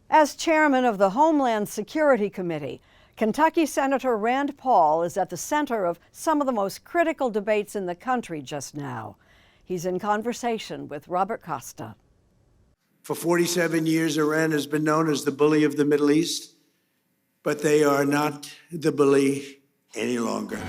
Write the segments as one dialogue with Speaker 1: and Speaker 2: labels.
Speaker 1: As chairman of the Homeland Security Committee, Kentucky Senator Rand Paul is at the center of some of the most critical debates in the country just now. He's in conversation with Robert Costa.
Speaker 2: For 47 years, Iran has been known as the bully of the Middle East, but they are not the bully any longer.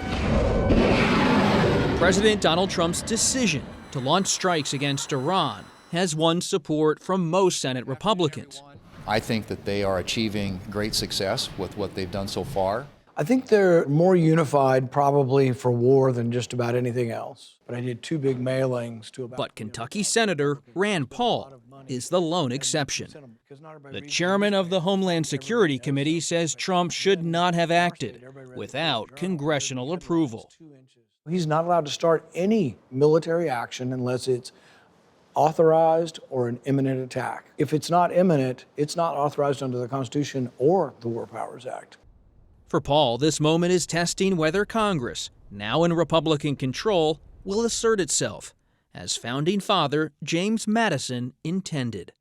Speaker 3: President Donald Trump's decision to launch strikes against Iran has won support from most Senate Republicans.
Speaker 4: I think that they are achieving great success with what they've done so far.
Speaker 5: I think they're more unified probably for war than just about anything else. But I did two big mailings to about...
Speaker 3: But Kentucky Senator Rand Paul is the lone exception. The chairman of the Homeland Security Committee says Trump should not have acted without congressional approval.
Speaker 5: He's not allowed to start any military action unless it's authorized or an imminent attack. If it's not imminent, it's not authorized under the Constitution or the War Powers Act.
Speaker 3: For Paul, this moment is testing whether Congress, now in Republican control, will assert itself, as Founding Father James Madison intended.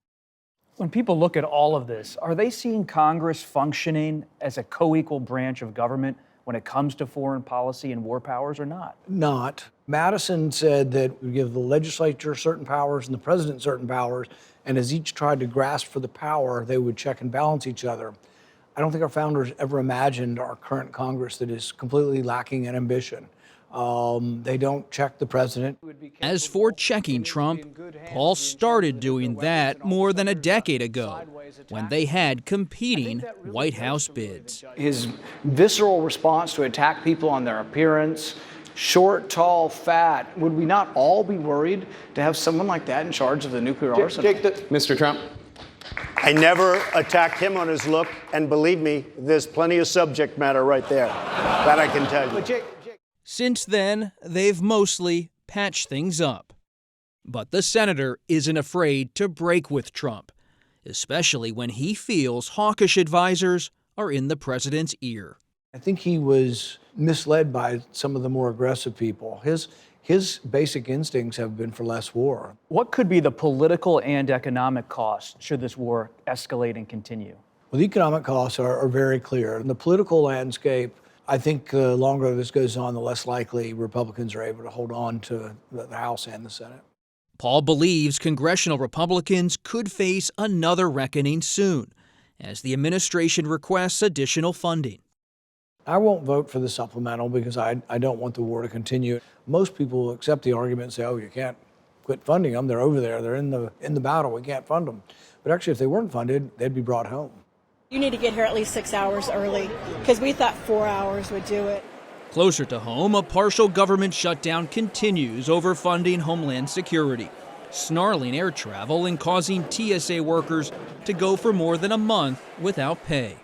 Speaker 6: When people look at all of this, are they seeing Congress functioning as a co-equal branch of government when it comes to foreign policy and war powers or not?
Speaker 5: Not. Madison said that we give the legislature certain powers and the president certain powers, and as each tried to grasp for the power, they would check and balance each other. I don't think our founders ever imagined our current Congress that is completely lacking in ambition. They don't check the president.
Speaker 3: As for checking Trump, Paul started doing that more than a decade ago, when they had competing White House bids.
Speaker 7: His visceral response to attack people on their appearance, short, tall, fat, would we not all be worried to have someone like that in charge of the nuclear arsenal?
Speaker 8: Mr. Trump. I never attacked him on his look, and believe me, there's plenty of subject matter right there. That I can tell you.
Speaker 3: Since then, they've mostly patched things up. But the senator isn't afraid to break with Trump, especially when he feels hawkish advisors are in the president's ear.
Speaker 5: I think he was misled by some of the more aggressive people. His basic instincts have been for less war.
Speaker 6: What could be the political and economic cost should this war escalate and continue?
Speaker 5: Well, the economic costs are very clear. In the political landscape, I think the longer this goes on, the less likely Republicans are able to hold on to the House and the Senate.
Speaker 3: Paul believes congressional Republicans could face another reckoning soon, as the administration requests additional funding.
Speaker 5: I won't vote for the supplemental because I don't want the war to continue. Most people will accept the argument and say, oh, you can't quit funding them. They're over there. They're in the battle. We can't fund them. But actually, if they weren't funded, they'd be brought home.
Speaker 9: You need to get here at least 6 hours early because we thought 4 hours would do it.
Speaker 3: Closer to home, a partial government shutdown continues over funding Homeland Security, snarling air travel and causing TSA workers to go for more than a month without pay.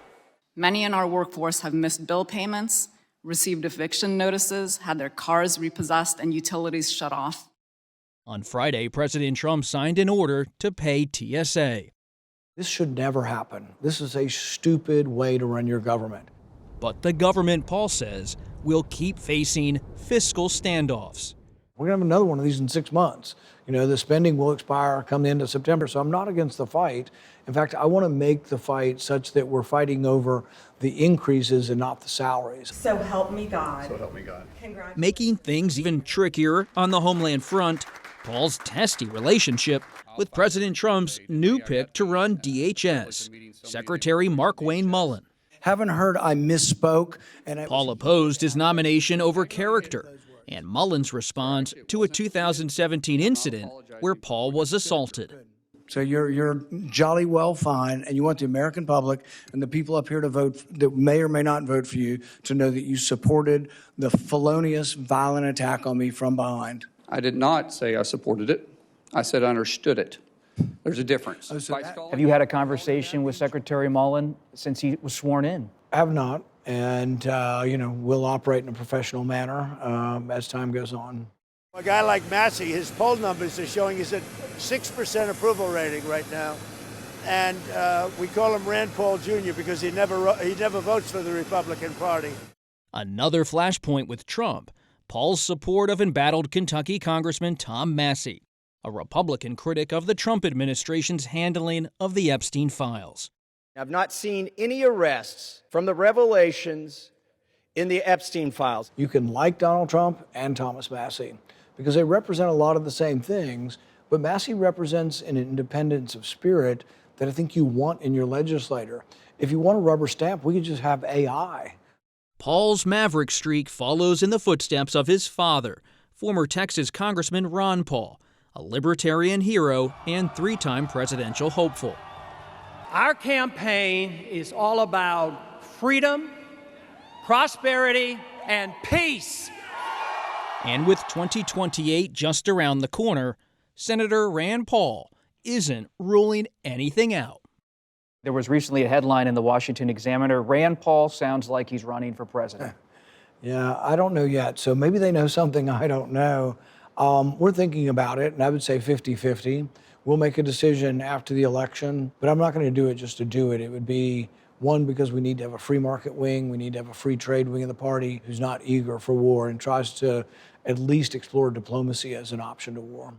Speaker 10: Many in our workforce have missed bill payments, received eviction notices, had their cars repossessed, and utilities shut off.
Speaker 3: On Friday, President Trump signed an order to pay TSA.
Speaker 5: This should never happen. This is a stupid way to run your government.
Speaker 3: But the government, Paul says, will keep facing fiscal standoffs.
Speaker 5: We're going to have another one of these in 6 months. You know, the spending will expire come the end of September, so I'm not against the fight. In fact, I want to make the fight such that we're fighting over the increases and not the salaries.
Speaker 9: So help me God.
Speaker 8: So help me God.
Speaker 3: Making things even trickier on the Homeland front, Paul's testy relationship with President Trump's new pick to run DHS, Secretary Markwayne Mullin.
Speaker 5: Haven't heard I misspoke.
Speaker 3: Paul opposed his nomination over character and Mullin's response to a 2017 incident where Paul was assaulted.
Speaker 5: So you're jolly well fine, and you want the American public and the people up here to vote that may or may not vote for you to know that you supported the felonious, violent attack on me from behind.
Speaker 11: I did not say I supported it. I said I understood it. There's a difference.
Speaker 6: Have you had a conversation with Secretary Mullin since he was sworn in?
Speaker 5: I have not, and we'll operate in a professional manner as time goes on.
Speaker 2: A guy like Massey, his poll numbers are showing he's at 6% approval rating right now. And we call him Rand Paul Jr. because he never votes for the Republican Party.
Speaker 3: Another flashpoint with Trump, Paul's support of embattled Kentucky Congressman Tom Massey, a Republican critic of the Trump administration's handling of the Epstein files.
Speaker 12: I've not seen any arrests from the revelations in the Epstein files.
Speaker 5: You can like Donald Trump and Thomas Massie because they represent a lot of the same things, but Massie represents an independence of spirit that I think you want in your legislator. If you want a rubber stamp, we could just have AI.
Speaker 3: Paul's maverick streak follows in the footsteps of his father, former Texas Congressman Ron Paul, a libertarian hero and three-time presidential hopeful.
Speaker 13: Our campaign is all about freedom, prosperity, and peace.
Speaker 3: And with 2028 just around the corner, Senator Rand Paul isn't ruling anything out.
Speaker 6: There was recently a headline in the Washington Examiner, Rand Paul sounds like he's running for president.
Speaker 5: Yeah, I don't know yet. So maybe they know something I don't know. We're thinking about it, and I would say 50-50. We'll make a decision after the election, but I'm not going to do it just to do it. It would be, one, because we need to have a free market wing. We need to have a free trade wing of the party who's not eager for war and tries to at least explore diplomacy as an option to war.